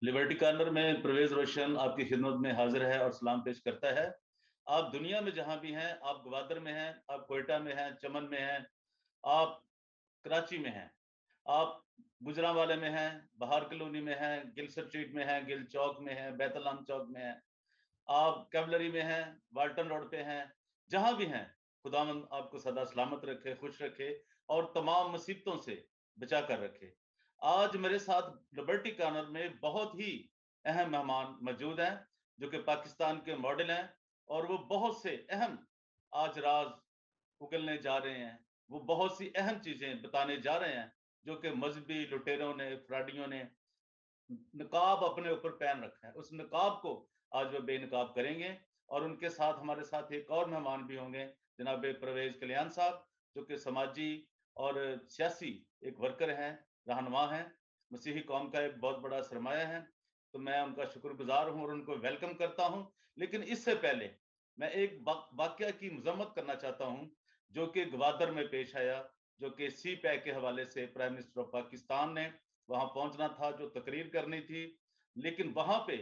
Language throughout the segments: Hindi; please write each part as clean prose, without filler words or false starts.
लिबर्टी कॉर्नर में परवेज रोशन आपकी खिदमत में हाजिर है और सलाम पेश करता है। आप दुनिया में जहां भी हैं, आप ग्वादर में हैं, आप कोयटा में हैं, चमन में हैं, आप कराची में हैं, आप गुजरांवाले में हैं, बहार कलोनी में हैं, गिल स्ट्रीट में हैं, गिल चौक में हैं, बैतलाम चौक में हैं, आप कैवलरी में हैं, वाल्टन रोड पे हैं, जहां भी हैं, खुदावंद आपको सदा सलामत रखे, खुश रखे और तमाम मुसीबतों से बचा कर रखे। आज मेरे साथ लिबर्टी कॉर्नर में बहुत ही अहम मेहमान मौजूद हैं जो कि पाकिस्तान के मॉडल हैं और वो बहुत से अहम आज राज उगलने जा रहे हैं। वो बहुत सी अहम चीजें बताने जा रहे हैं जो कि मजहबी लुटेरों ने, फ्राडियों ने नकाब अपने ऊपर पहन रखा है। उस नकाब को आज वो बेनकाब करेंगे और उनके साथ हमारे साथ एक और मेहमान भी होंगे, जनाब परवेज कल्याण साहब, जो कि समाजी और सियासी एक वर्कर हैं, रहनुमा हैं, मसीही कौम का एक बहुत बड़ा सरमाया है। तो मैं उनका शुक्रगुजार हूं और उनको वेलकम करता हूं। लेकिन इससे पहले मैं एक वाकया की मजम्मत करना चाहता हूं जो कि ग्वादर में पेश आया, जो कि सी पैक के हवाले से प्राइम मिनिस्टर ऑफ पाकिस्तान ने वहां पहुंचना था, जो तकरीर करनी थी, लेकिन वहां पे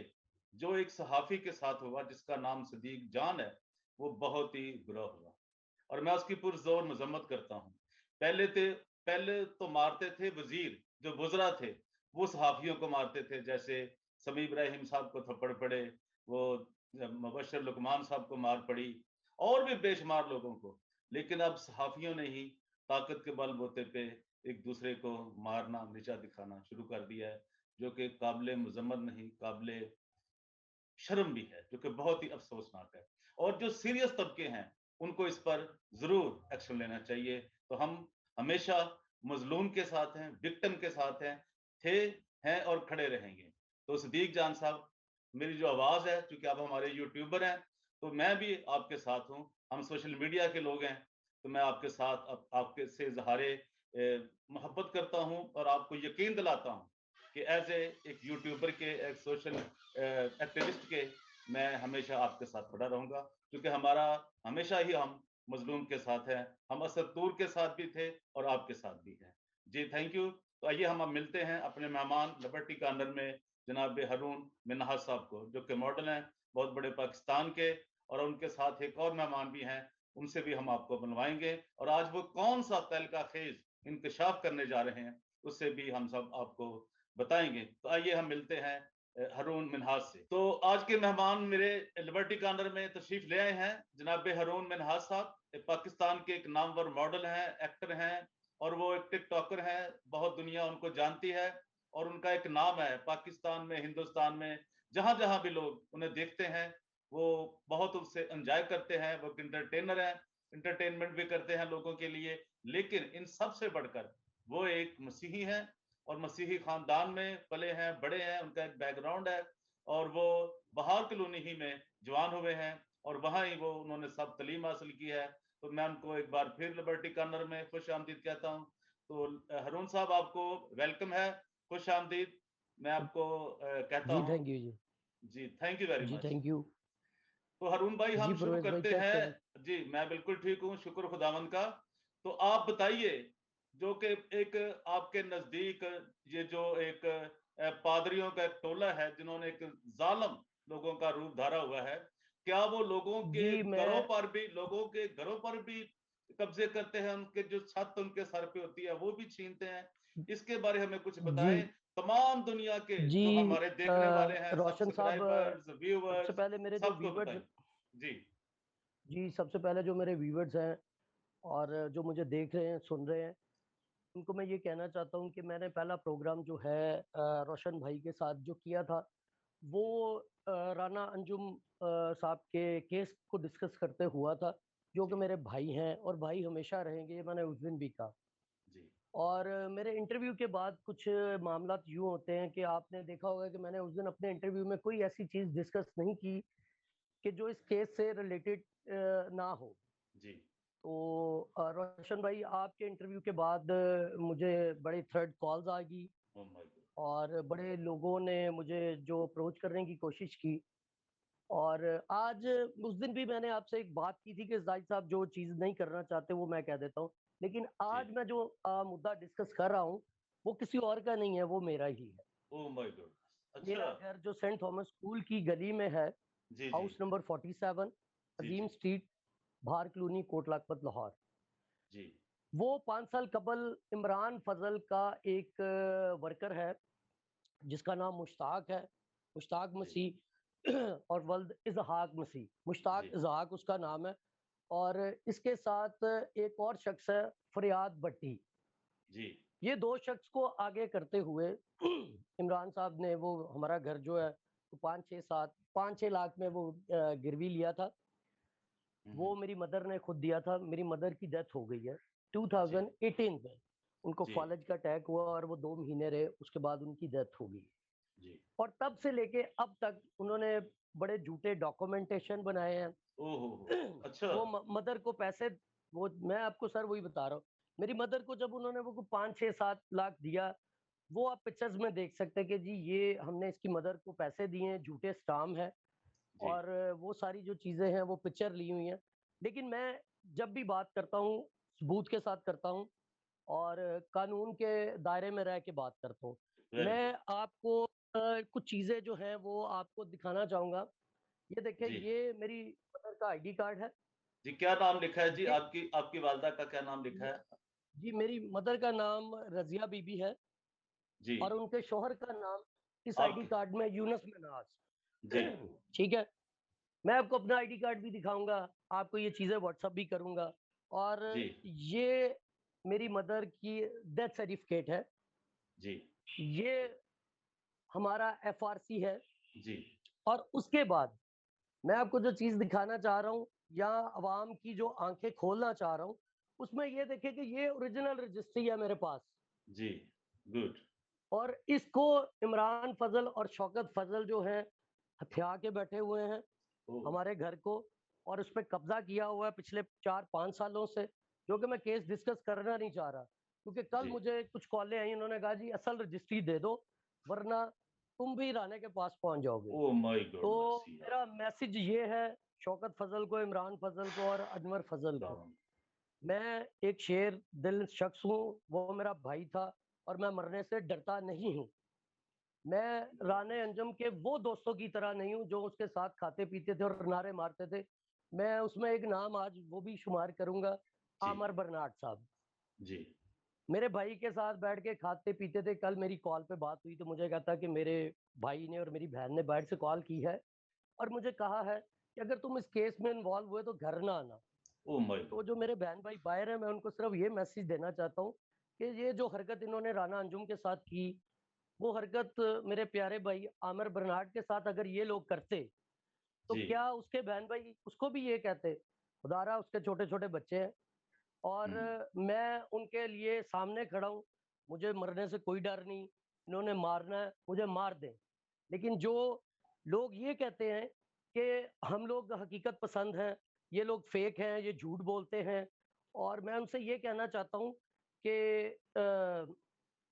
जो एक सहाफी के साथ हुआ जिसका नाम सदीक जान है, वो बहुत ही बुरा हुआ और मैं उसकी पुरजोर मजम्मत करता हूँ। पहले तो मारते थे वजीर जो बुजरा थे, वो सहाफियों को मारते थे, जैसे समी इब्राहिम साहब को थप्पड़ पड़े, वो मुबशर लुकमान साहब को मार पड़ी और भी बेशुमार लोगों को। लेकिन अब सहाफियों ने ही ताकत के बलबूते पे एक दूसरे को मारना, नीचा दिखाना शुरू कर दिया है, जो कि काबिल मजम्मत नहीं, काबिल शर्म भी है, जो कि बहुत ही अफसोसनाक है। और जो सीरियस तबके हैं उनको इस पर जरूर एक्शन लेना चाहिए। तो हम हमेशा मजलूम के साथ हैं, विक्टिम के साथ हैं, थे, हैं और खड़े रहेंगे। तो सदीक जान साहब, मेरी जो आवाज है, क्योंकि आप हमारे यूट्यूबर हैं, तो मैं भी आपके साथ हूं, हम सोशल मीडिया के लोग हैं, तो मैं आपके साथ आपके से इजहारे मोहब्बत करता हूं और आपको यकीन दिलाता हूं कि एज एक यूट्यूबर के, एक सोशल एक्टिविस्ट के, मैं हमेशा आपके साथ खड़ा रहूंगा, क्योंकि हमारा हमेशा ही हम मजलूम के साथ हैं। हम असदूर के साथ भी थे और आपके साथ भी हैं। जी थैंक यू। तो आइए हम अब मिलते हैं अपने मेहमान लिबर्टी कॉर्नर में जनाब हारून मिन्हाज साहब को, जो कि मॉडल हैं बहुत बड़े पाकिस्तान के, और उनके साथ एक और मेहमान भी हैं, उनसे भी हम आपको बनवाएंगे और आज वो कौन सा तहलका खेज इंकशाफ करने जा रहे हैं उससे भी हम सब आपको बताएंगे। तो आइए हम मिलते हैं हारून मिन्हाज से। तो आज के मेहमान मेरे लिबर्टी कॉर्नर में तशरीफ ले आए हैं जनाब हारून मिन्हाज साहब, पाकिस्तान के एक नामवर मॉडल हैं, एक्टर हैं और वो एक टिकटॉकर हैं, बहुत दुनिया उनको जानती है और उनका एक नाम है पाकिस्तान में, हिंदुस्तान में, जहां जहां भी लोग उन्हें देखते हैं वो बहुत उससे एंजॉय करते हैं। वो इंटरटेनर हैं, इंटरटेनमेंट भी करते हैं लोगों के लिए, लेकिन इन सबसे बढ़कर वो एक मसीही हैं और मसीही खानदान में पले हैं, बड़े हैं, उनका एक बैकग्राउंड है और वो बहार कॉलोनी ही में जवान हुए हैं और वहां ही वो उन्होंने सब तालीम हासिल की है। तो मैं उनको एक बार फिर लिबर्टी कॉर्नर में खुश आमदीद कहता हूँ। तो हारून साहब, आपको वेलकम है, खुश आमदीद मैं आपको कहता जी हूँ। थैंक यू जी। जी थैंक यू वेरी जी मच। Thank you. तो हारून भाई, जी हम शुरू परवेज भाई करते कैसे हैं? हैं। जी मैं बिल्कुल ठीक हूँ, शुक्र खुदावंद का। तो आप बताइए, जो कि एक आपके नजदीक ये जो एक पादरियों का एक टोला है जिन्होंने एक जालम लोगों का रूप धारा हुआ है, क्या वो जी मैं लोगों के घरों पर भी कब्जे करते हैं, उनके जो छत उनके सर पे होती है वो भी छीनते हैं? इसके बारे हमें कुछ जी बताएं। तमाम दुनिया के जी जो हमारे देखने वाले हैं, रोशन साहब, सब्सक्राइबर्स, सबसे व्यूअर्स, पहले मेरे जो सबको व्यूवर्स, बताएं। जी जी सबसे पहले जो मेरे व्यूवर्स हैं और जो मुझे देख रहे हैं, सुन रहे हैं, उनको मैं ये कहना चाहता हूँ कि मैंने पहला प्रोग्राम जो है रोशन भाई के साथ जो किया था, वो राना अंजुम साहब के केस को डिस्कस करते हुआ था, जो कि जी मेरे भाई हैं और भाई हमेशा रहेंगे, ये मैंने उस दिन भी कहा। जी और मेरे इंटरव्यू के बाद कुछ मामला यूँ होते हैं कि आपने देखा होगा कि मैंने उस दिन अपने इंटरव्यू में कोई ऐसी चीज़ डिस्कस नहीं की कि जो इस केस से रिलेटेड ना हो। जी। तो रोशन भाई, आपके इंटरव्यू के बाद मुझे बड़ी थ्रेड कॉल्स आ गई ओ माय गॉड। और बड़े लोगों ने मुझे जो अप्रोच करने की कोशिश की। और आज उस दिन भी मैंने आपसे एक बात की थी कि जाहिद साहब जो चीज़ नहीं करना चाहते वो मैं कह देता हूँ, लेकिन जी। आज मैं जो मुद्दा डिस्कस कर रहा हूँ वो किसी और का नहीं है, वो मेरा ही है। Oh my God. अच्छा। मेरा घर जो सेंट थॉमस स्कूल की गली में है, जी, जी। हाउस नंबर 47, जी, अजीम जी। स्ट्रीट, बाहर कॉलोनी, कोट लखपत, लाहौर। जी। वो 5 साल कबल इमरान फजल का एक वर्कर है, जिसका नाम मुश्ताक है, मुश्ताक जी, मसीह और वल्द इज़हाक मसीह। मुश्ताक जी, इज़हाक उसका नाम है। और इसके साथ एक और शख्स है, फरियाद भट्टी। जी, ये 2 शख्स को आगे करते हुए इमरान साहब ने वो हमारा घर जो है, वो 5-6 लाख में वो गिरवी लिया था। वो हुँ, मेरी मदर ने खुद दिया था। मेरी मदर की डेथ हो गई है जी, 2018 में। उनको जी, फ़ालज का अटैक हुआ और वो 2 महीने रहे, उसके बाद उनकी डेथ हो गई। जी। और तब से लेके अब तक उन्होंने बड़े झूठे डॉक्यूमेंटेशन बनाए हैं। ओह हो, हो! अच्छा। वो मदर को पैसे, वो मैं आपको सर वही बता रहा हूँ। मेरी मदर को जब उन्होंने वो 5-6-7 लाख दिया, वो आप पिक्चर्स में देख सकते हैं कि जी ये हमने इसकी मदर को पैसे दिए हैं, झूठे स्टाम्प है। जी, और वो सारी जो चीज़ें हैं वो पिक्चर ली हुई हैं। लेकिन मैं जब भी बात करता हूँ, सबूत के साथ करता हूँ और कानून के दायरे में रह के बात करता हूँ। वेरी मैं गुड। आपको कुछ चीज़ें जो हैं वो आपको दिखाना चाहूँगा। ये देखिए, जी, ये मेरी मदर का आईडी कार्ड है। जी, क्या नाम लिखा है जी? ये आपकी आपकी वालिदा का क्या नाम लिखा ये है? जी मेरी मदर का नाम रज़िया बीबी है जी, और उनके शौहर का नाम इस आईडी आपके कार्ड में यूनुस मिन्हाज। जी, ठीक है? मैं आपको अपना आईडी कार्ड भी दिखाऊँगा, आपको ये चीज़ें व्हाट्सएप भी करूँगा। और जी, ये मेरी मदर की डेथ सर्टिफ़िकेट है। जी, ये हमारा एफआरसी है। जी, और उसके बाद मैं आपको जो चीज़ दिखाना चाह रहा हूँ या अवाम की जो आँखें खोलना चाह रहा हूँ, उसमें ये देखिए कि ये ओरिजिनल रजिस्ट्री है मेरे पास। जी, गुड। और इसको इमरान फजल और शौकत फजल जो है, हथिया के बैठे हुए हैं ओह! हमारे घर को। और उस पे कब्जा किया हुआ है पिछले 4-5 सालों से, जो कि मैं केस डिस्कस करना नहीं चाह रहा, क्योंकि कल जी, मुझे कुछ कॉलें आई, उन्होंने कहा जी असल रजिस्ट्री दे दो, वरना तुम भी राणे के पास पहुंच जाओगे। ओह माय तो गॉडनेस यार! मेरा मैसेज ये है शौकत फजल को, इमरान फजल को और अनवर फजल को। दारुण। मैं एक शेर दिल शख्स हूँ, वो मेरा भाई था और मैं मरने से डरता नहीं हूँ। मैं राणे अंजुम के वो दोस्तों की तरह नहीं हूँ जो उसके साथ खाते पीते थे और नारे मारते थे। मैं उसमें एक नाम आज वो भी शुमार करूँगा, जी, आमर बर्नाड साहब। जी, मेरे भाई के साथ बैठ के खाते पीते थे। कल मेरी कॉल पे बात हुई तो मुझे कहता कि मेरे भाई ने और मेरी बहन ने बाहर से कॉल की है और मुझे कहा है कि अगर तुम इस केस में इन्वॉल्व हुए तो घर ना आना। ओह माय तो गॉड! जो मेरे बहन भाई बाहर हैं, मैं उनको सिर्फ ये मैसेज देना चाहता हूँ कि ये जो हरकत इन्होंने राना अंजुम के साथ की, वो हरकत मेरे प्यारे भाई आमिर बर्नाड के साथ अगर ये लोग करते, तो जी, क्या उसके बहन भाई उसको भी ये कहते? खुदारा उसके छोटे-छोटे बच्चे हैं और हुँ, मैं उनके लिए सामने खड़ा हूँ। मुझे मरने से कोई डर नहीं, इन्होंने मारना है, मुझे मार दें। लेकिन जो लोग ये कहते हैं कि हम लोग हकीकत पसंद हैं, ये लोग फेक हैं, ये झूठ बोलते हैं, और मैं उनसे ये कहना चाहता हूँ कि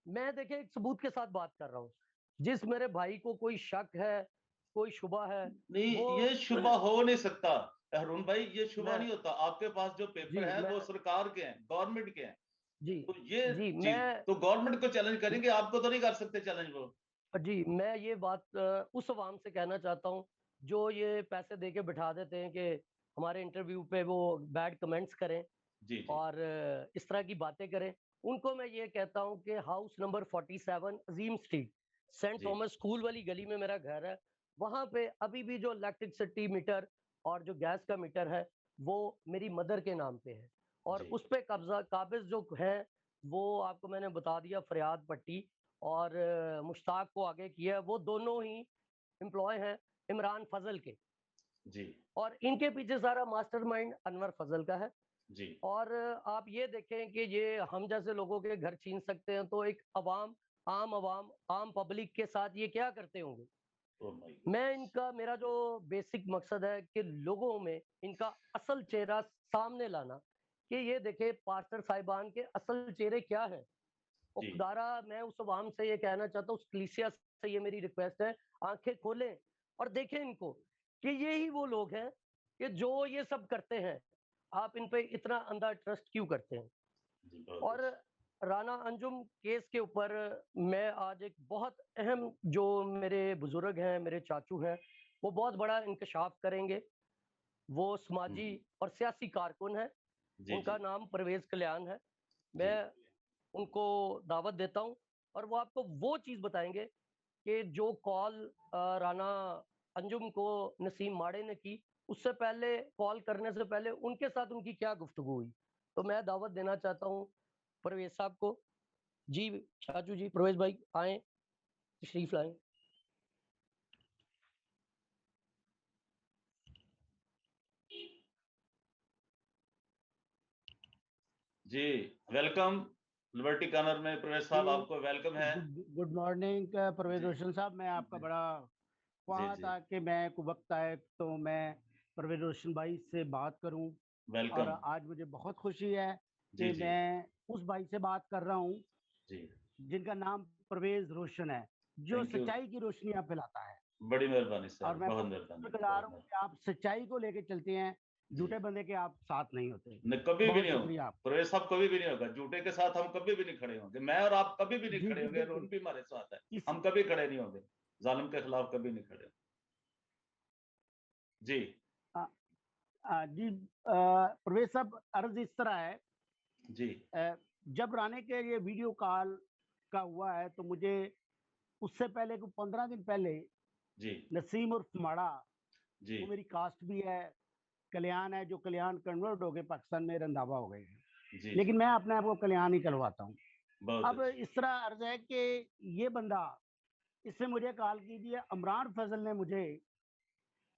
मैं देखिए एक सबूत के साथ बात कर रहा हूँ। जिस मेरे भाई को कोई शक है, कोई शुबा है, नहीं वो ये शुबा हो नहीं सकता। अरुण भाई ये शुबा मैं नहीं होता। आपके पास जो पेपर जी, हैं मैं वो सरकार के हैं, गवर्नमेंट के हैं। जी, तो ये जी, चीज़ तो गवर्नमेंट को चैलेंज करेंगे, आपको तो नहीं कर सकते चैलेंज वो। जी, मैं ये बात उस अवाम से कहना चाहता हूँ, जो ये पैसे दे के बिठा देते हैं कि हमारे इंटरव्यू पे वो बैड कमेंट्स करें जी, जी, और इस तरह की बातें करें। उनको मैं ये कहता हूँ कि हाउस नंबर 47 अज़ीम स्ट्रीट, सेंट जी, थॉमस स्कूल वाली गली में मेरा घर है। वहाँ पे अभी भी जो इलेक्ट्रिसिटी मीटर और जो गैस का मीटर है, वो मेरी मदर के नाम पे है। और जी, उस पे कब्ज़ा काबिज़ जो हैं, वो आपको मैंने बता दिया, फरियाद भट्टी और मुश्ताक को आगे किया है। वो दोनों ही एम्प्लॉयी हैं इमरान फज़ल के, जी, और इनके पीछे सारा मास्टरमाइंड अनवर फज़ल का है। जी। और आप ये देखें कि ये हम जैसे लोगों के घर छीन सकते हैं, तो एक अवाम, आम पब्लिक के साथ ये क्या करते होंगे? ओह माय मैं गॉडनेस! इनका मेरा जो बेसिक मकसद है कि लोगों में इनका असल चेहरा सामने लाना, कि ये देखें पास्टर साहिबान के असल चेहरे क्या हैं। और जी, खुदारा मैं उस अवाम से ये कहना चाहता हूँ, उस कलीसिया से ये मेरी रिक्वेस्ट है, आँखें खोलें और देखें इनको कि ये ही वो लोग हैं कि जो ये सब करते हैं। आप इन पे इतना अंधा ट्रस्ट क्यों करते हैं? जी, बहुत और अच्छा। राना अंजुम केस के ऊपर मैं आज एक बहुत अहम, जो मेरे बुजुर्ग हैं, मेरे चाचू हैं, वो बहुत बड़ा इंकशाफ करेंगे। वो समाजी हम्म, और सियासी कारकुन हैं। जी उनका जी नाम परवेज कल्याण है। जी मैं उनको दावत देता हूँ और वो आपको वो चीज़ बताएंगे कि जो कॉल राना अंजुम को नसीम माड़े ने की, उससे पहले, कॉल करने से पहले उनके साथ उनकी क्या गुफ्तगू हुई। तो मैं दावत देना चाहता हूँ परवेज साहब को। जी चाचू जी, परवेज भाई आए, तशरीफ लाएं। जी। वेलकम लिबर्टी कॉर्नर में प्रवेश जी, साहब, आपको वेलकम है। गुड मॉर्निंग परवेज जी रोशन साहब। मैं आपका जी बड़ा जी ख्वाह जी था कि मैं को वक्त आए तो मैं परवेज रोशन भाई से बात करूं, और वेलकम। आज मुझे बहुत खुशी है जी कि जी मैं उस भाई से बात कर रहा हूं जी। जिनका नाम परवेज रोशन है, जो थैंक यू। सच्चाई की रोशनियां फैलाता है। बड़ी मेहरबानी और सर, मैं बहुत बहुत मेहरबानी, शुक्रगुजार बहुत हूँ मेहरबानी। कि आप सच्चाई को लेके चलते हैं, जी, झूठे बंदे के आप साथ नहीं होते। न कभी भी बहुत नहीं होगा। शुक्रिया आप। प्रवेश साहब कभी भी नहीं होगा, झूठे के साथ हम कभी भी नहीं खड़े होंगे। मैं और आप कभी भी नहीं जी खड़े जी होंगे, बिल्कुल। रोन भी हमारे साथ है। इस हम कभी खड़े नहीं होंगे, जालिम के खिलाफ कभी नहीं खड़े। जी जी परवेज साहब, अर्ज इस तरह है, जी जब राणे के ये वीडियो कॉल का हुआ है तो मुझे उससे पहले को 15 दिन पहले जी नसीम उर्फ माड़ा, जी वो मेरी कास्ट भी है, कल्याण है, जो कल्याण कन्वर्ट हो गए पाकिस्तान में, रंधावा हो गए हैं, जी जी। लेकिन मैं अपने आप को कल्याण ही कहलवाता हूँ। बहुत अब अच्छी। इस तरह अर्ज है कि ये बंदा, इसने मुझे कॉल कीजिए, इमरान फजल ने मुझे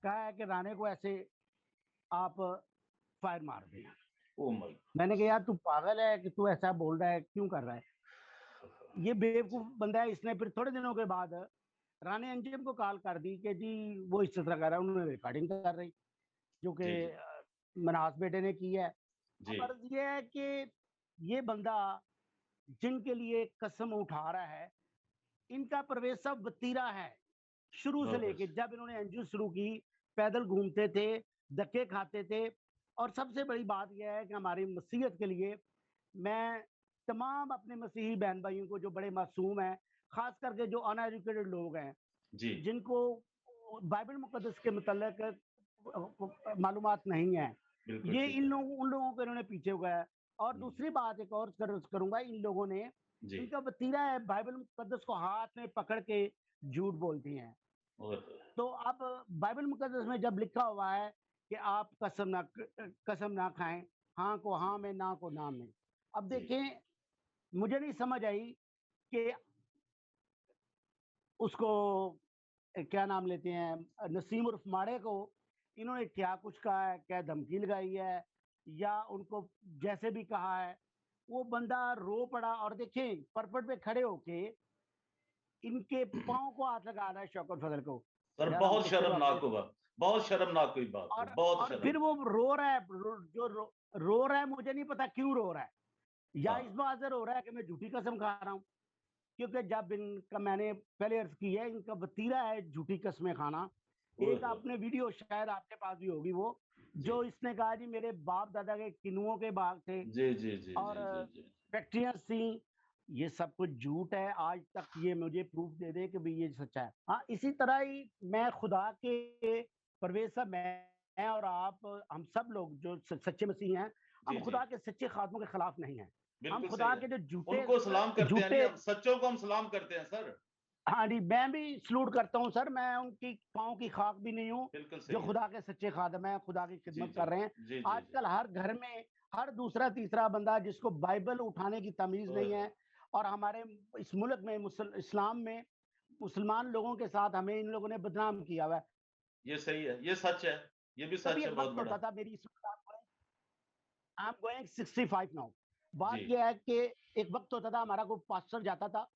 कहा है कि राणे को ऐसे आप फायर मार देना। Oh my. मैंने कहा यार तू पागल है कि तू ऐसा बोल रहा है, क्यों कर रहा है, ये बेवकूफ बंदा है। इसने फिर थोड़े दिनों के बाद राणे अंजुम को कॉल कर दी कि जी वो इस तरह कर रहा है, उन्होंने रिकॉर्डिंग कर रही, जो कि जी जी मनास बेटे ने की है। जी अब अर्ज ये है कि ये बंदा जिनके लिए कसम उठा रहा है, इनका प्रवेश सब वतीरा है। शुरू से बहुत लेके अच्छी। जब इन्होंने एनजीओ शुरू की, पैदल घूमते थे, धक्के खाते थे। और सबसे बड़ी बात यह है कि हमारी मसीहत के लिए, मैं तमाम अपने मसीही बहन भाइयों को जो बड़े मासूम हैं, खास करके जो अनएजुकेटेड लोग हैं, जी जिनको बाइबल मुकद्दस के मतलब मालूमात नहीं है, बिल्कुल ये ठीक इन है। लोगों उन लोगों को इन्होंने पीछे हुआ है। और दूसरी बात एक और करूंगा, इन लोगों ने, जी इनका वतीरा है, बाइबल मुकद्दस को हाथ में पकड़ के झूठ बोलती हैं। और तो अब बाइबल मुकद्दस में जब लिखा हुआ है कि आप कसम ना खाएं, हाँ को हाँ में, ना को ना में। अब जी देखें, मुझे नहीं समझ आई कि उसको क्या नाम लेते हैं, नसीम उर्फ माड़े को इन्होंने क्या कुछ कहा है, क्या धमकी लगाई है, या उनको जैसे भी कहा है। वो बंदा रो पड़ा, और देखें परपट पे खड़े होके इनके पाँव को हाथ लगा रहा है शौकत फजल को। सर, यार हम बहुत तो सिर्फ शर्मनाक अपने, हुआ। बहुत शर्मनाक हुई बात, और बहुत और फिर शर्म। वो रो रहा है, रो रहा है, मुझे नहीं पता क्यों रो रहा है। या इस हाँ बात से रो रहा है कि मैं झूठी कसम खा रहा हूँ, क्योंकि जब इनका, मैंने पहले अर्ज की है, इनका वतीरा है झूठी कस्में खाना। ओए एक हो। आपने वीडियो शायद आपके पास भी होगी, वो जी जो इसने कहा जी मेरे बाप दादा के किनुओं के बाग थे जी जी जी और जी जी जी। फैक्ट्रियां थी। ये सब कुछ झूठ है, आज तक ये मुझे प्रूफ दे दे कि भाई ये सच्चा है। हाँ, इसी तरह ही मैं खुदा के, परवेज साहब, मैं और आप, हम सब लोग जो सच्चे मसीह हैं, जी हम जी खुदा के सच्चे खात्मों के खिलाफ नहीं हैं। हम बिल्कुल सही खुदा है। के जो झूठे उनको सलाम करते हैं, नहीं झूठे हम सच्चों को हम सलाम करते हैं सर। हाँ जी, मैं भी सलूट करता हूँ सर, मैं उनकी पाँव की खाक भी नहीं हूँ, बिल्कुल जो सही है। खुदा के सच्चे खादम हैं, खुदा की जी खिदमत जी कर रहे हैं। जी जी जी। आजकल हर घर में हर दूसरा तीसरा बंदा जिसको बाइबल उठाने की तमीज ओए नहीं हो। है। और हमारे इस मुल्क में, इस्लाम में, मुसलमान लोगों के साथ हमें इन लोगों ने बदनाम किया हुआ है। ये सही है, ये सच है। ये भी कभी सच है एक बहुत वक्त बड़ा। होता था, मेरी इस आई एम गोइंग 65 नाउ। जी बात यह है कि एक वक्त होता था, हमारा कोई पास्टर जाता था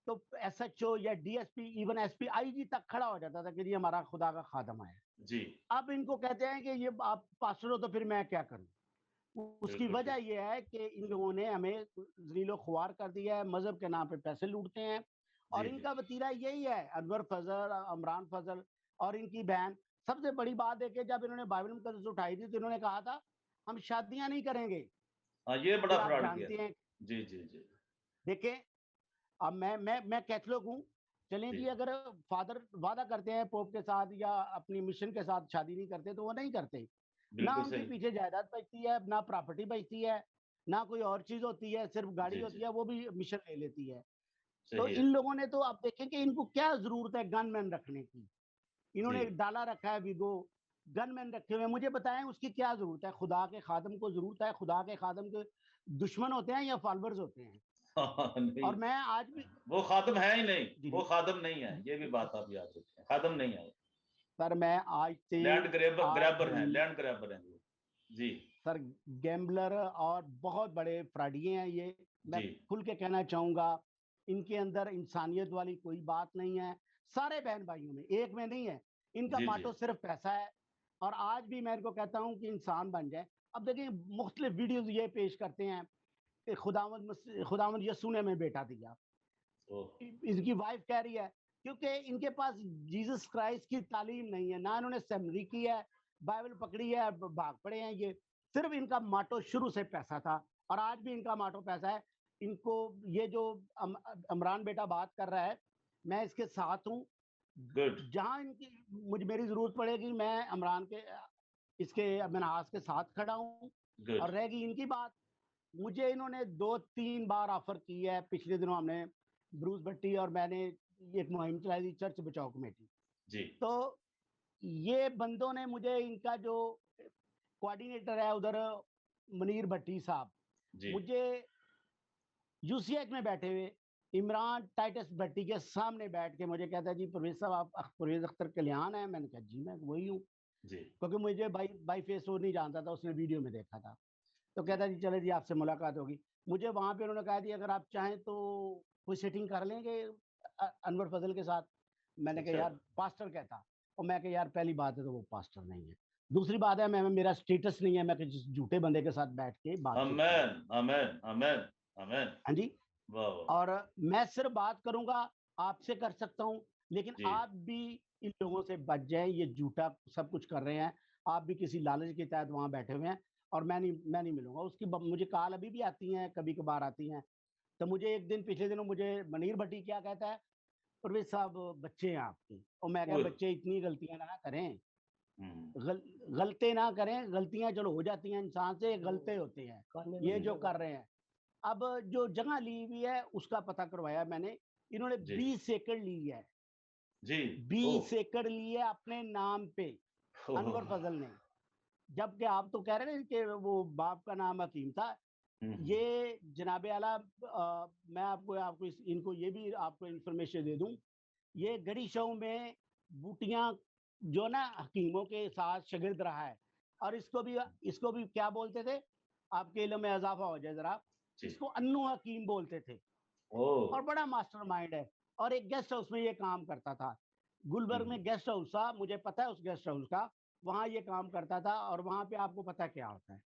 तो एसएचओ या डीएसपी, इवन एसपी, आईजी तक खड़ा हो जाता था कि जी हमारा खुदा का खादम है। जी अब इनको कहते हैं कि ये आप पास्टर हो तो फिर मैं क्या करूं। उसकी बिल्कुल वजह ठीक। यह है कि इन लोगों ने हमें जलीलो ख्वार कर दिया है, मजहब के नाम पे पैसे लूटते हैं। और जी जी इनका वतीरा यही है, अनवर फजल, इमरान फजल और इनकी बहन। सबसे बड़ी बात है कि जब इन्होंने बाइबल मुकद्दस उठाई थी तो इन्होंने कहा था हम शादियां नहीं करेंगे, हाँ, ये कि बड़ा आप फ्रॉड किया। जानते हैं। जी जी जी देखें, अब मैं कैथोलिक हूँ, चलें जी जी, अगर फादर वादा करते हैं पोप के साथ या अपनी मिशन के साथ शादी नहीं करते तो वो नहीं करते। ना बिल्कुल उनके सही पीछे जायदाद बचती है, ना प्रॉपर्टी बचती है, ना कोई और चीज़ होती है, सिर्फ गाड़ी जी होती जी है, वो भी मिशन ले लेती है। तो सही इन है लोगों ने तो आप देखें कि इनको क्या ज़रूरत है गनमैन रखने की? जी इन्होंने डाला रखा है वीगो, गनमैन रखे हुए हैं, मुझे बताएँ उसकी क्या ज़रूरत है? खुदा के खादिम को ज़रूरत है, खुदा के खादिम के दुश्मन होते हैं या फॉलोअर्स होते हैं? नहीं और मैं आज भी वो खादम है ही नहीं जी, वो खादम नहीं है ये भी जी, बात आप याद रखें खादम नहीं है सर मैं लैंड ग्रैबर आज ग्रैबर हैं भी लैंड ग्रैबर हैं वो जी सर गैम्बलर और बहुत बड़े फ्रॉडिये हैं ये। मैं जी खुल के कहना चाहूँगा, इनके अंदर इंसानियत वाली कोई बात नहीं है। सारे बहन-भाइयों में, एक में नहीं है। इनका जी जी माटो सिर्फ़ पैसा है और आज भी मैं इनको कहता हूँ कि इंसान बन जाएँ। अब देखिए मुख़्तलिफ़ वीडियोज़ ये पेश करते हैं कि खुदावंद यस्सू ने हमें बेटा दिया। ओह इनकी वाइफ कह रही है क्योंकि इनके पास जीसस क्राइस्ट की तालीम नहीं है, ना इन्होंने सेमिनरी की है, बाइबल पकड़ी है, भाग पड़े हैं ये। सिर्फ इनका माटो शुरू से पैसा था और आज भी इनका माटो पैसा है। इनको ये जो इमरान बेटा बात कर रहा है, मैं इसके साथ हूँ। गुड जहाँ इनकी मुझे मेरी जरूरत पड़ेगी, मैं इमरान के इसके मिनहाज के साथ खड़ा हूँ। गुड और रहेगी इनकी बात, मुझे इन्होंने 2-3 बार ऑफ़र की है। पिछले दिनों हमने ब्रूस भट्टी और मैंने एक मुहिम चलाई थी, चर्च बचाओ कमेटी। जी तो ये बंदों ने मुझे इनका जो कोऑर्डिनेटर है उधर मुनीर भट्टी साहब, जी मुझे यूसीएच में बैठे हुए इमरान टाइटस भट्टी के सामने बैठ के मुझे कहता है, जी परवेज़ साहब आप परवेज़ अख्तर कल्याण हैं? मैंने कहा जी मैं वही हूँ। जी क्योंकि मुझे बाई बाई फेस वो नहीं जानता था, उसने वीडियो में देखा था। तो जी कहता है जी चले जी आपसे मुलाकात होगी। मुझे वहाँ पे उन्होंने कहा जी अगर आप चाहें तो कोई सेटिंग कर लेंगे अनवर फजल के साथ। मैंने कहा अच्छा यार पास्टर कहता और मैं कहा यार पहली बात है तो वो पास्टर नहीं है। दूसरी बात है मैं मेरा स्टेटस नहीं है मैं किसी झूठे बंदे के साथ बैठ के बातचीत करूँ। आमेन आमेन आमेन आमेन हाँ जी। वाह वाह और मैं सिर्फ बात करूँगा, आपसे कर सकता हूँ, लेकिन जी आप भी इन लोगों से बच जाएँ, ये झूठा सब कुछ कर रहे हैं। आप भी किसी लालच के तहत वहाँ बैठे हुए हैं और मैं नहीं मिलूँगा। उसकी ब मुझे कॉल अभी भी आती हैं, कभी-कभार आती हैं। तो मुझे एक दिन पिछले दिनों मुझे मनीर भट्टी क्या कहता है, "परवेज़ साहब बच्चे हैं आपके।" और मैं कहा ओए बच्चे इतनी गलतियाँ ना करें, हम्म गल गलती ना करें, गलतियाँ चलो हो जाती हैं इंसान से, गलते होते हैं। खाने ये वाली जो हम्म कर रहे हैं अब जो जगह ली हुई है उसका पता करवाया मैंने। इन्होंने जी 20 एकड़ ली है, जी ओ 20 एकड़ ली है अपने नाम पे अनवर ओह, फजल ने। जबकि आप तो कह रहे हैं कि वो बाप का नाम हकीम था। हम्म ये जनाबे आला मैं आपको इनको ये भी आपको इंफॉर्मेशन दे दूं। ये गड़ी शव में बूटियां जो ना हकीमों के साथ शागिर्द रहा है और इसको भी क्या बोलते थे, आपके इल्म में इजाफा हो जाए जरा, जी इसको अन्नू हकीम बोलते थे। ओ और बड़ा मास्टरमाइंड है और एक गेस्ट हाउस में ये काम करता था। गुलबर्ग हम्म में गेस्ट हाउस था, मुझे पता है उस गेस्ट हाउस का, वहाँ ये काम करता था और वहाँ पे आपको पता है क्या होता है।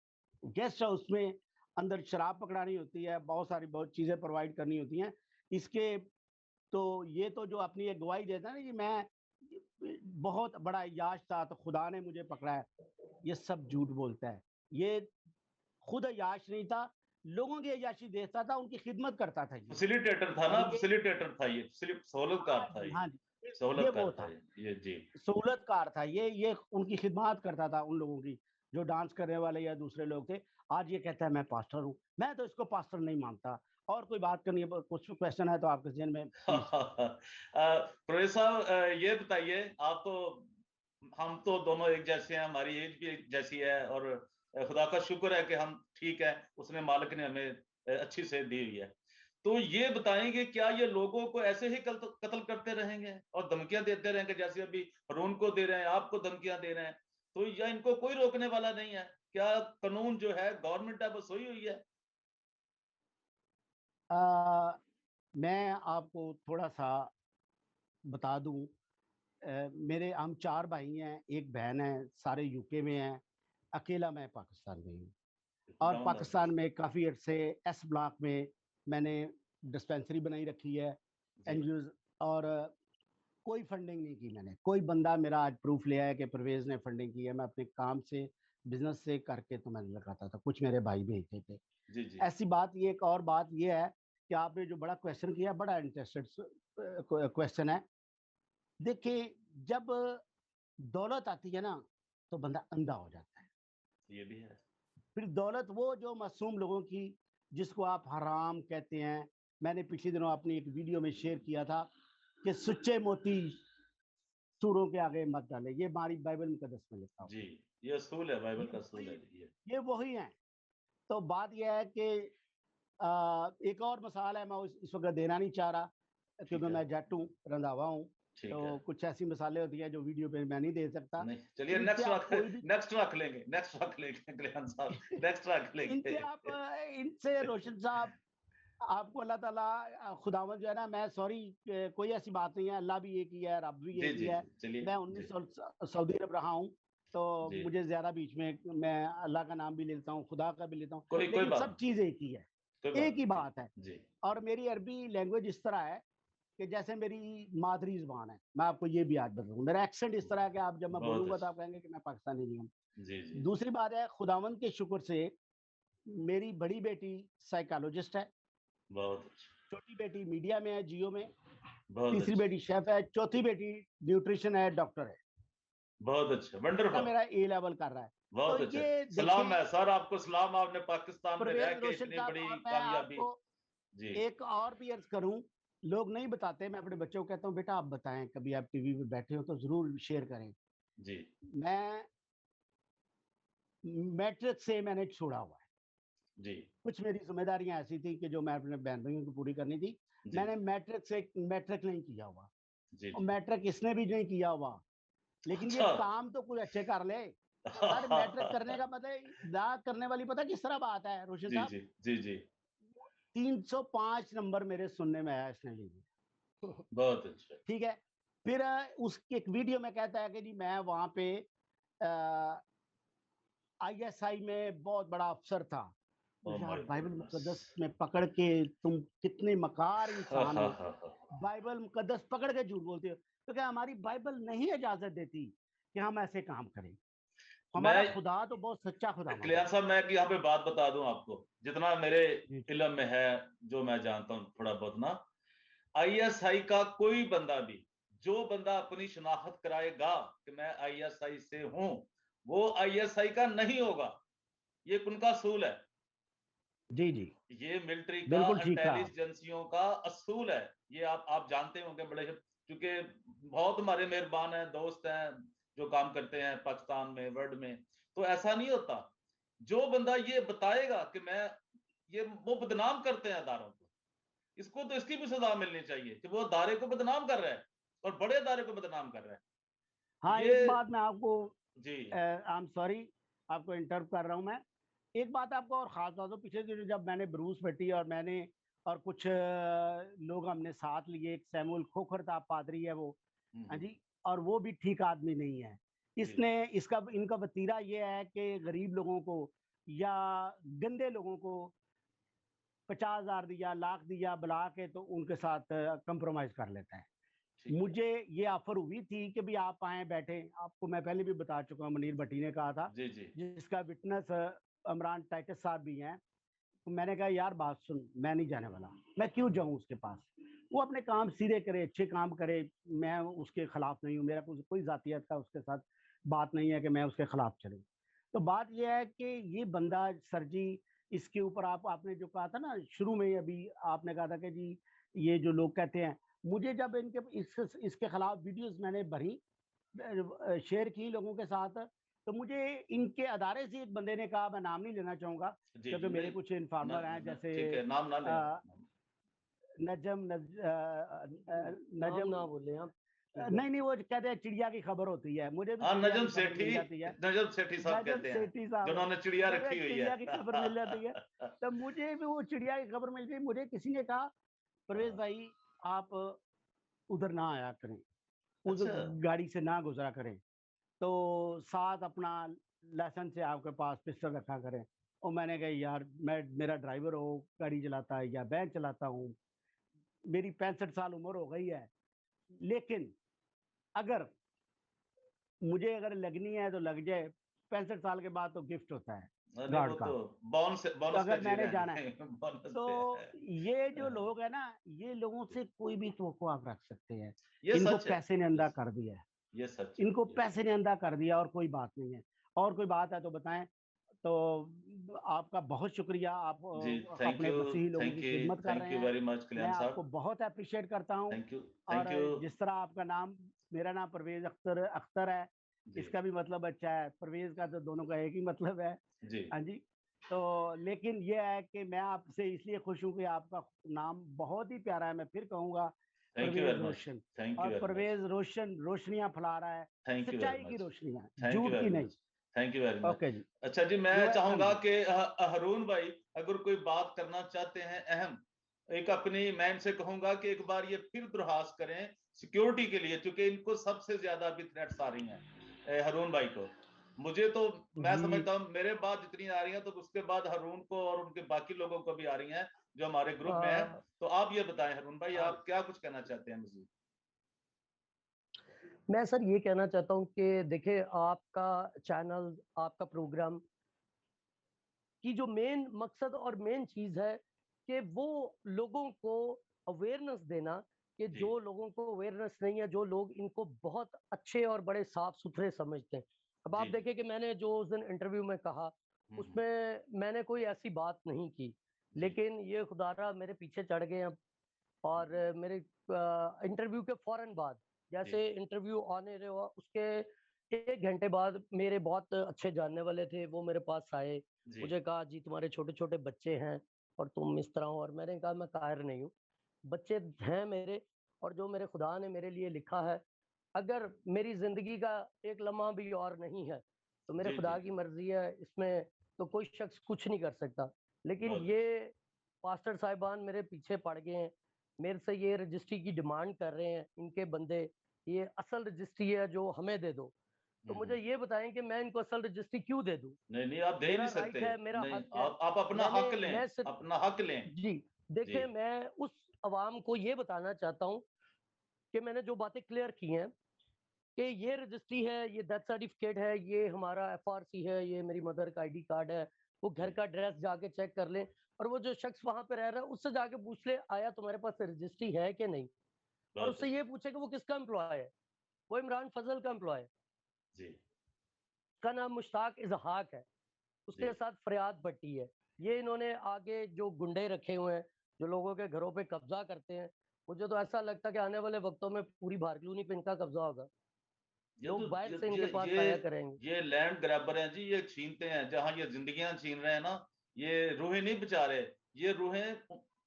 गेस्ट हाउस में अंदर शराब पकड़ानी होती है, बहुत चीज़ें प्रोवाइड करनी होती हैं। इसके तो ये तो जो अपनी एक गवाही देता है ना कि मैं बहुत बड़ा याश था तो खुदा ने मुझे पकड़ा है, ये सब झूठ बोलता है। ये खुद अय्याश नहीं था, लोगों की अय्याशी देखता था, उनकी खिदमत करता था ये। फैसिलिटेटर था और ना ये फैसिलिटेटर था ये हाँ सहूलतकार था जी, ये हाँ जी। ये सहूलतकार वो था था, ये जी सहूलतकार था, ये उनकी खिदमत करता था उन लोगों की, जो डांस करने वाले या दूसरे लोग थे। आज ये कहता है मैं पास्टर हूँ, मैं तो इसको पास्टर नहीं मानता। और कोई बात करनी है, कुछ क्वेश्चन है तो आपके ज़हन में प्लीज़। प्रवीण साहब ये बताइए आप तो हम तो दोनों एक जैसे हैं हमारी एज भी एक जैसी है और खुदा का शुक्र है कि हम ठीक है उसने मालिक ने हमें अच्छी सेहत दी हुई है तो ये बताएंगे क्या ये लोगों को ऐसे ही कत्ल करते रहेंगे और धमकियां देते रहेंगे जैसे अभी हरून को दे रहे हैं आपको धमकियां दे रहे हैं तो या इनको कोई रोकने वाला नहीं है क्या कानून जो है गवर्नमेंट है बस सोई हुई है अ, मैं आपको थोड़ा-सा बता दूँ। मेरे हम 4 भाई हैं, 1 बहन है, सारे यूके में हैं, अकेला मैं पाकिस्तान में हूँ। और डाउन द पाकिस्तान में काफ़ी अरसे एस ब्लॉक में मैंने डिस्पेंसरी बनाई रखी है, जी एनजीओज़। और कोई फंडिंग नहीं की मैंने। कोई बंदा मेरा आज प्रूफ़ ले आया कि परवेज़ ने फंडिंग की है, मैं अपने काम से, बिज़नेस से करके तो मैंने लगाता था, कुछ मेरे भाई भेजते थे। जी जी ऐसी बात ये एक और बात ये है कि आपने जो बड़ा क्वेश्चन किया, बड़ा इंटरेस्टेड क्वेश्चन है। देखिए, जब दौलत आती है ना, तो बंदा अंधा हो जाता है। ये भी है। फिर दौलत वो जो मासूम लोगों की, जिसको आप हराम कहते हैं, मैंने पिछले दिनों अपनी एक वीडियो में शेयर किया था कि सुच्चे मोती सूरों के आगे मत डाले, ये हमारी बाइबल मुकद्दस में लिखा हुआ जी, ये असूल है, बाइबल का असूल है है। जी, ये। ये वही है। तो बात यह है कि एक और मिसाल है, मैं इस वक्त देना नहीं चाह रहा ठीक क्योंकि है, मैं जट हूँ, रंधावा हूँ। ठीक है। तो कुछ ऐसी मिसालें होती हैं जो वीडियो पे मैं नहीं दे सकता। नहीं, चलिए इनसे आप कोई भी नेक्स्ट रख लेंगे, नेक्स्ट रख लेंगे कल्याण साहब, नेक्स्ट रख इनसे लेंगे। आप इनसे रोशन साहब, आपको अल्लाह ताला खुदावंद जो है ना, मैं सॉरी, कोई ऐसी बात नहीं है, अल्लाह भी एक ही है, रब भी जी, एक ही जी, है। जी, चलिए, मैं जी, 19 साल सऊदी अरब रहा हूँ, तो जी। मुझे ज्यादा बीच में मैं अल्लाह का नाम भी लेता हूँ, खुदा का भी लेता हूँ, कोई लेकिन बात सब नहीं, चीज एक ही है, कोई बात एक ही नहीं। बात है। जी, और मेरी अरबी लैंग्वेज इस तरह है कि जैसे मेरी मादरी जुबान है, मैं आपको ये भी आज बताऊँ, मेरा एक्सेंट इस तरह है कि आप जब मैं बहुत बोलूंगा तो अच्छा। आप कहेंगे कि मैं पाकिस्तानी नहीं हूँ। जी, जी, जी। दूसरी बात है, खुदावंद के शुक्र से मेरी बड़ी बेटी साइकोलॉजिस्ट है, बहुत अच्छा, छोटी बेटी मीडिया में है, जियो में, बहुत तीसरी अच्छा, बेटी शेफ है, चौथी बेटी न्यूट्रिशन है, डॉक्टर है, बहुत अच्छा, बेटा वंडरफुल, मेरा ए लेवल कर रहा है। तो बहुत अच्छा। ये सलाम देखिए है सर, आपको सलाम, आपने पाकिस्तान में रह परवेज के रोशन इतनी साहब, बड़ी और मैं कामयाबी। आपको जी, एक और भी अर्ज करूं, लोग नहीं बताते, मैं अपने बच्चों को कहता हूं बेटा आप बताएं, कभी आप टीवी पे बैठे हो तो जरूर शेयर करें। जी, मैं मैट्रिक से मैंने छोड़ा हुआ है, जी, कुछ मेरी जिम्मेदारियां ऐसी थी कि जो मैं अपने बहन भाइयों को पूरी करनी थी। जी, मैंने मैट्रिक नहीं किया हुआ, जी, और जी। मैट्रिक इसने भी नहीं किया हुआ, लेकिन ये अच्छा। काम तो कुछ अच्छे कर ले। सर, मैट्रिक करने का मतलब ना करने वाली पता किस तरह बात है रोशन जी, साहब, जी, जी, जी, 305 नंबर मेरे सुनने में आया इसने लिए। बहुत अच्छा। ठीक है। फिर उस एक वीडियो में कहता है कि जी मैं वहां पे आईएसआई में बहुत बड़ा अफसर था। ओह यार, माय बाइबल गॉडनेस। मुकद्दस में पकड़ के तुम कितने मकार हा इंसान हा हो, हा हा। बाइबल मुकद्दस पकड़ के झूठ बोलते हो। तो क्या हमारी बाइबल नहीं इजाजत देती कि हम ऐसे काम करें? हमारा मैं खुदा तो बहुत सच्चा खुदावंद है। कल्याण साहब, मैं एक यहाँ पे बात बता दूं आपको, जितना मेरे जी जी। इल्म में है, जो मैं जानता हूँ थोड़ा बहुत ना, आईएसआई का कोई बंदा भी, जो बंदा अपनी शनाख्त कराएगा कि मैं आईएसआई से हूं, वो आईएसआई का नहीं होगा। ये उनका असूल है, जी जी, ये मिलिट्री का, बिल्कुल ठीक कहा। इंटेलिजेंस एजेंसियों का असूल है। ये आप जानते होंगे बड़े, क्योंकि बहुत हमारे मेहरबान हैं, दोस्त हैं जो काम करते हैं पाकिस्तान में, वर्ल्ड में। तो ऐसा नहीं होता। जो बंदा ये बताएगा कि मैं, ये वो बदनाम करते हैं अदारों को, इसको तो इसकी भी सजा मिलनी चाहिए कि वो अदारे को बदनाम कर रहा है, और बड़े अदारे को बदनाम कर रहा है। हाँ, ये एक बात मैं आपको, जी, आई एम सॉरी, आपको इंटरप्ट कर रहा हूँ मैं। एक बात आपको और खास बता दूं, पिछले दिनों जब मैंने ब्रूस बेटी और मैंने और कुछ लोग हमने साथ लिए, एक सैमुअल खोखर था, पादरी है वो, हाँ हम्म, जी, और वो भी ठीक आदमी नहीं है। जी, इसने इसका इनका वतीरा ये है कि गरीब लोगों को या गंदे लोगों को 50,000 दिया, लाख दिया, बुला के तो उनके साथ कंप्रोमाइज कर लेता है। ठीक है, मुझे ये ऑफर हुई थी कि भी आप आए बैठे, आपको मैं पहले भी बता चुका हूँ, मनीर भट्टी ने कहा था, जी, जी, जिसका विटनेस इमरान टाइटस साहब भी हैं। तो मैंने कहा यार बात सुन, मैं नहीं जाने वाला, मैं क्यों जाऊं उसके पास, वो अपने काम सीधे करे, अच्छे काम करे, मैं उसके खिलाफ नहीं हूँ, मेरा कोई जातियत का उसके साथ बात नहीं है कि मैं उसके खिलाफ चलूं। तो बात यह है कि ये बंदा सर जी, इसके ऊपर आपने जो कहा था ना शुरू में ही, अभी आपने कहा था कि जी ये जो लोग कहते हैं, मुझे जब इसके खिलाफ वीडियोस मैंने भरी, शेयर की लोगों के साथ, तो मुझे इनके अदारे से एक बंदे ने कहा, मैं नाम नहीं लेना चाहूंगा जी, क्योंकि जी, मेरे नहीं, कुछ इन्फॉर्मर हैं, जैसे ठीक है, नाम ना लें आप। नजम नाम नजम, ना बोले आप, ठीक है। नहीं नहीं, वो कहते हैं चिड़िया की खबर होती है, मुझे भी हाँ, चिड़िया की खबर मिल जाती है। नजम सेठी साहब नजम कहते हैं, सेठी साहब, जिन्होंने वो चिड़िया कहते हैं रखी हुई चिड़िया की खबर मिल जाती है। है। तो मुझे भी वो चिड़िया की खबर मिल गई, मुझे किसी ने कहा परवेज भाई आप उधर ना आया करें, उस अच्छा, गाड़ी से ना गुजरा करें, तो साथ अपना लाइसेंस से आपके पास पिस्टल रखा करें। और मैंने कहा यार, मैं, मेरा ड्राइवर हो, गाड़ी चलाता है या मैं चलाता हूँ, मेरी 65 साल उम्र हो गई है, लेकिन अगर मुझे अगर लगनी है तो लग जाए, 65 साल के बाद तो गिफ्ट होता है। अरे गार्ड वो का। तो तो बोनस पे अगर जी मैंने रहे जाना है, हैं बोनस तो पे है। ये जो हाँ, लोग हैं ना, ये लोगों से कोई भी तवक्को आप रख सकते हैं। ये इनको सच है। पैसे ने ये अंधा कर दिया है, ये सच है। इनको ये पैसे सच। ने अंधा कर दिया, और कोई बात नहीं है। और कोई बात है तो बताएं। तो आपका बहुत शुक्रिया, आप जी, अपने मसीही लोगों की खिदमत कर रहे थैंक यू हैं। वेरी मच मैं कल्याण आपको साहब। बहुत अप्रिशिएट करता हूँ। Thank you. और थैंक यू। जिस तरह आपका नाम, मेरा नाम परवेज अख्तर अख्तर है, जी। इसका भी मतलब अच्छा है, परवेज का तो दोनों का एक ही मतलब है। जी। हाँ जी। तो लेकिन ये है कि मैं आपसे इसलिए खुश हूँ कि आपका नाम बहुत ही प्यारा है, मैं फिर कहूँगा, thank you Parvez very much. Roshan. Thank और you very much. Parvez Roshan रोशनियां फैला रहा है, थैंक यू वेरी सच्चाई की मच। रोशनियां, थैंक यू झूठ की वेरी नहीं। Much. Thank you very much. Okay जी। अच्छा जी, मैं यू वेलकम चाहूंगा जी। कि हरून भाई अगर कोई बात करना चाहते हैं अहम, एक अपनी, मैं इनसे कहूंगा कि एक बार ये फिर दुरहास करें सिक्योरिटी के लिए, क्योंकि इनको सबसे ज्यादा अभी थ्रेट्स आ रही हैं हरून भाई को। मुझे तो, मैं जी समझता हूँ मेरे बाद जितनी आ रही हैं तो उसके बाद हरून को और उनके बाकी लोगों को भी आ रही हैं जो हमारे ग्रुप में है। अ, तो आप ये बताएं हरून भाई, हाँ, आप क्या कुछ कहना चाहते हैं मुझे? मैं सर ये कहना चाहता हूँ कि देखिए, आपका चैनल, आपका प्रोग्राम की जो मेन मकसद और मेन चीज है कि वो लोगों को अवेयरनेस देना, कि जी। जो लोगों को अवेयरनेस नहीं है, जो लोग इनको बहुत अच्छे और बड़े साफ सुथरे समझते हैं। अब आप जी। जी। देखें कि मैंने जो उस दिन इंटरव्यू में कहा, हम्म। उसमें मैंने कोई ऐसी बात नहीं की, जी। लेकिन ये खुदारा मेरे पीछे चढ़ गए हैं। और हम्म। मेरे इंटरव्यू के फौरन बाद, जी। जैसे इंटरव्यू आने रहे हुआ, उसके 1 घंटे बाद मेरे बहुत अच्छे जानने वाले थे, वो मेरे पास आए। जी। मुझे कहा, जी तुम्हारे छोटे छोटे बच्चे हैं और तुम इस तरह हो। और मैंने कहा, मैं कायर नहीं हूँ, बच्चे हैं मेरे, और जो मेरे खुदा ने मेरे लिए लिखा है, अगर मेरी जिंदगी का एक लम्हा भी और नहीं है तो मेरे जी। जी। खुदा की मर्जी है, इसमें तो कोई शख्स कुछ नहीं कर सकता। लेकिन बहुत ये अच्छा। पास्टर साहिबान मेरे पीछे पड़ गए हैं, मेरे से ये रजिस्ट्री की डिमांड कर रहे हैं, इनके बंदे, ये असल रजिस्ट्री है जो हमें दे दो। तो मुझे हम्म। ये बताएं कि मैं इनको असल रजिस्ट्री क्यों दे दूं? नहीं नहीं, आप दे ही मेरा नहीं सकते। राइट है, मेरा नहीं, हक है। आप अपना मैंने हक लें। मैं सिर्फ, अपना हक लें। जी, जी। देखें, मैं उस अवाम को ये बताना चाहता हूँ कि मैंने जो बातें क्लियर की हैं, कि ये रजिस्ट्री है, ये डेथ सर्टिफिकेट है, ये हमारा एफआरसी है, ये मेरी मदर का आईडी कार्ड है, वो घर जी। का एड्रेस जाके चेक कर लें। और वो जो शख्स वहां पे रह रहा है उससे जाके पूछ ले, आया तुम्हारे पास रजिस्ट्री है कि नहीं। और बहुत उससे अच्छा। ये पूछे कि वो किसका एम्प्लॉय है। वो इमरान फजल का एम्प्लॉय है, जी। उसका नाम मुश्ताक इजहाक है, जी। उसके साथ फरियाद भट्टी है। ये इन्होंने आगे जो गुंडे रखे हुए हैं, जो लोगों के घरों पे कब्जा करते हैं, मुझे तो ऐसा लगता है कि आने वाले वक्तों में पूरी भारकलूनी पे इनका कब्जा होगा। ये तो लोग बाहर ये से ये इनके पास ये आया करेंगे। ये लैंड ग्रैबर हैं जी, ये छीनते हैं जहां ये जिंदगियां छीन रहे हैं ना। ये रूहें नहीं बचा रहे, ये रूहें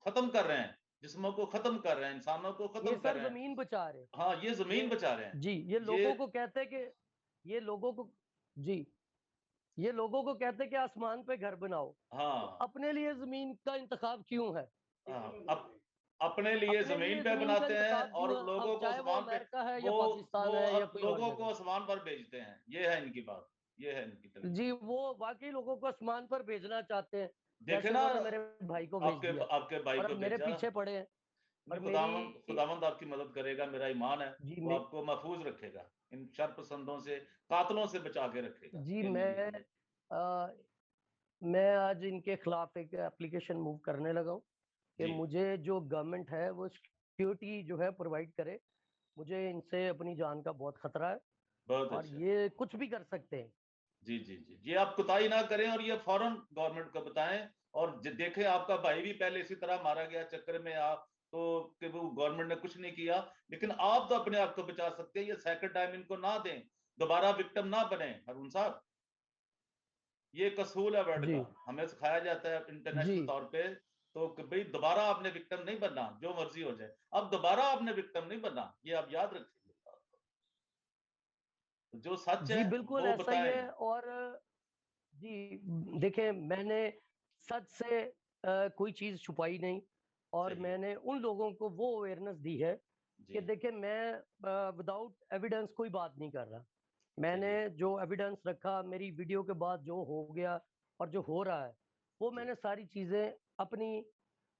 खत्म कर रहे हैं, जिस्मों को खत्म कर रहे हैं, इंसानों को ये खत्म कर सर रहे हैं। जमीन बचा रहे, हाँ, ये जमीन ये, बचा रहे हैं। जी, ये ये, लोगों को कहते हैं कि, ये लोगों को, जी, ये लोगों को कहते हैं कि आसमान पे घर बनाओ, तो हाँ अपने लिए जमीन का इंतखाब क्यों है? हाँ, अपने लिए अपने जमीन लिए पे जमीन का बनाते हैं इंतखाब और क्यों है? अब लोगों को चाहे वो आसमान पे, अमेरिका है या वो पाकिस्तान वो है या कोई और लोगों को जगह। आसमान पर भेजते हैं। ये है इनकी बात, ये है इनकी जी, टेक्निक। वो वाकई लोगों को आसमान पर भेजना चाहते हैं, देखे जैसे ना, उन्होंने मेरे भाई को भेज आपके दिया, आपके भाई और को अब मेरे भेजा। पीछे पड़े हैं। नहीं, और मेरी, खुदावंद आपकी मदद करेगा, मेरा ईमान है। जी, वो आपको महफूज रखेगा, इन शर पसंदों से, कातलों से बचा के रखेगा, जी, ये नहीं यकीन। मैं आज इनके खिलाफ एक एप्लीकेशन मूव करने लगा हूँ कि जी। मुझे जो गवर्नमेंट है वो सिक्योरिटी जो है प्रोवाइड करे। मुझे इनसे अपनी जान का बहुत खतरा है, बहुत और अच्छा। ये कुछ भी कर सकते हैं। जी जी जी, ये आप कुताही ना करें और ये फौरन गवर्नमेंट को बताएं। और देखें, आपका भाई भी पहले इसी तरह मारा गया चक्कर में, आप तो कि वो गवर्नमेंट ने कुछ नहीं किया, लेकिन आप तो अपने आप को बचा सकते हैं। ये सेकंड टाइम इनको ना दें, दोबारा विक्टिम ना बने हरून साहब। ये एक असूल है वर्ल्ड जी, का, हमें सिखाया जाता है जी, इंटरनेशनल तौर पे। तो कि भाई दोबारा आपने विक्टिम नहीं बनना, जो मर्जी हो जाए, अब दोबारा आपने विक्टिम नहीं बनना, ये आप याद रखिए। जो सच है जी, बिल्कुल वो ऐसा ही बताएं। है। और जी, देखिए, मैंने सच से कोई चीज़ छुपाई नहीं, और सही है। मैंने उन लोगों को वो अवेयरनेस दी है जी। कि देखिए, मैं विदाउट एविडेंस कोई बात नहीं कर रहा। मैंने सही है। जो एविडेंस रखा, मेरी वीडियो के बाद जो हो गया और जो हो रहा है, वो जी। मैंने सारी चीज़ें अपनी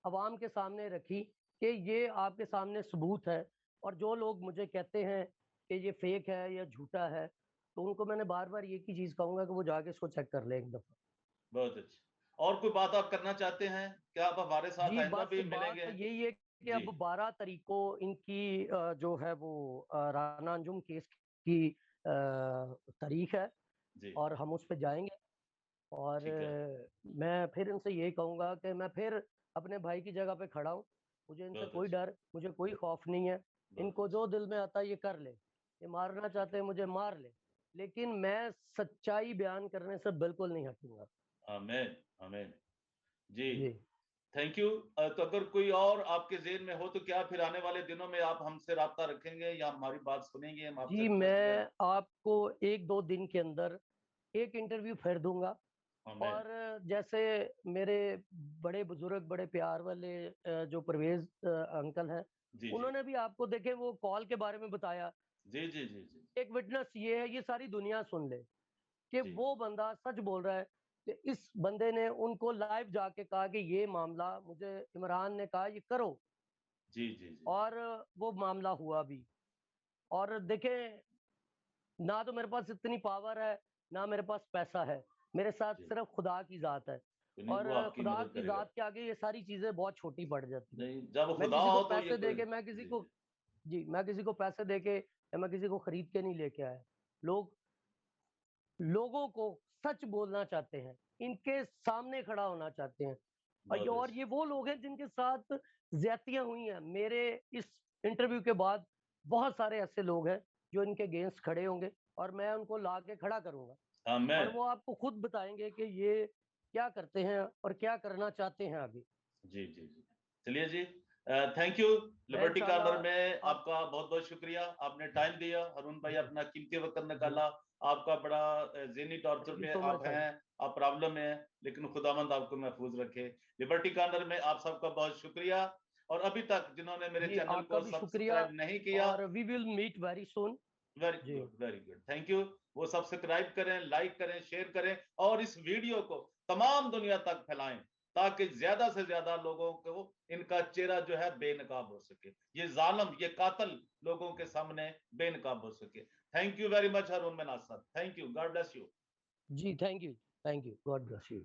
आवाम के सामने रखी, कि ये आपके सामने सबूत है। और जो लोग मुझे कहते हैं कि ये फेक है या झूठा है, तो उनको मैंने बार बार एक ही चीज़ कहूँगा कि वो जाके इसको चेक कर ले एक दफ़ा। बहुत अच्छी। और कोई बात आप करना चाहते हैं? क्या आप हमारे साथ जी, आइंदा बस भी बात मिलेंगे? यही है कि जी, अब 12 तारीख को इनकी जो है वो राना अंजुम केस की तारीख है जी, और हम उस पे जाएँगे और ठीक है। मैं फिर इनसे यही कहूँगा कि मैं फिर अपने भाई की जगह पे खड़ा हूँ। मुझे इनसे बहुत कोई अच्छी, डर, मुझे कोई खौफ नहीं है। बहुत इनको अच्छी। जो दिल में आता है ये कर ले। ये मारना ठीक चाहते है। हैं मुझे मार ले। लेकिन मैं सच्चाई बयान करने से बिल्कुल नहीं हटूँगा। आमीन, आमीन। जी, जी। Thank you. तो अगर कोई और आपके ज़हन में हो तो क्या फिर आने वाले दिनों में आप हमसे राब्ता रखेंगे या हमारी बात सुनेंगे? हम आपसे जी, रिक्वेस्ट करें। मैं आपको 1-2 दिन के अंदर एक इंटरव्यू फिर दूँगा आमीन। और जैसे मेरे बड़े बुजुर्ग, बड़े प्यार वाले जो परवेज़ अंकल हैं, जी, जी। उन्होंने भी आपको देखें वो कॉल के बारे में बताया। जी, जी, जी, जी। एक विटनेस ये है, ये सारी दुनिया सुन ले कि जी। वो बंदा सच बोल रहा है कि इस बंदे ने उनको लाइव जाके कहा कि ये मामला मुझे इमरान ने कहा ये करो जी, जी, जी। और वो मामला हुआ भी। और देखें ना तो मेरे पास इतनी पावर है, ना मेरे पास पैसा है। मेरे साथ जी। सिर्फ़ खुदा की ज़ात है तो नहीं, और वो आपकी खुदा मदद की करेगा। ज़ात के आगे ये सारी चीज़ें बहुत छोटी पड़ जाती हैं। नहीं, जब मैं खुदा किसी को हो तो ये पैसे दे कोई। के मैं किसी जी, को जी। जी, मैं किसी को पैसे दे के या मैं किसी को खरीद के नहीं लेके आया। लोग लोगों को सच बोलना चाहते हैं, इनके सामने खड़ा होना चाहते हैं। बहुत और अच्छी। ये वो लोग हैं जिनके साथ ज़्यादतियाँ हुई हैं। मेरे इस इंटरव्यू के बाद बहुत सारे ऐसे लोग हैं जो इनके अगेंस्ट खड़े होंगे और मैं उनको ला के खड़ा करूँगा और आमीन। वो आपको खुद बताएँगे कि ये क्या करते हैं और क्या करना चाहते हैं आगे। जी, जी, जी। चलिए जी, थैंक यू। मैं लिबर्टी कॉर्नर में इंशाल्लाह आप आपका बहुत-बहुत शुक्रिया। आपने टाइम दिया, हरून भाई जी, अपना कीमती वक़्त जी। निकाला। आपका बड़ा ज़हनी टॉर्चर थैंक यू में सो आप मच भाई। हैं, आप प्रॉब्लम में हैं, लेकिन खुदावंद आपको महफूज़ रखे। लिबर्टी कॉर्नर में आप सबका बहुत शुक्रिया और अभी तक जिन्होंने मेरे जी, चैनल आपका को भी शुक्रिया सब्सक्राइब नहीं किया, और we will meet very soon. Very जी, good, very good. Thank you. वो सब्सक्राइब करें, लाइक करें, शेयर करें और इस वीडियो को तमाम दुनिया तक फैलाएं ताकि ज्यादा से ज्यादा लोगों को इनका चेहरा जो है बेनकाब हो सके। ये जालिम, ये कातिल लोगों के सामने बेनकाब हो सके। Thank you very much Haroon Manasar. Thank you. God bless you. जी, thank you, God bless you.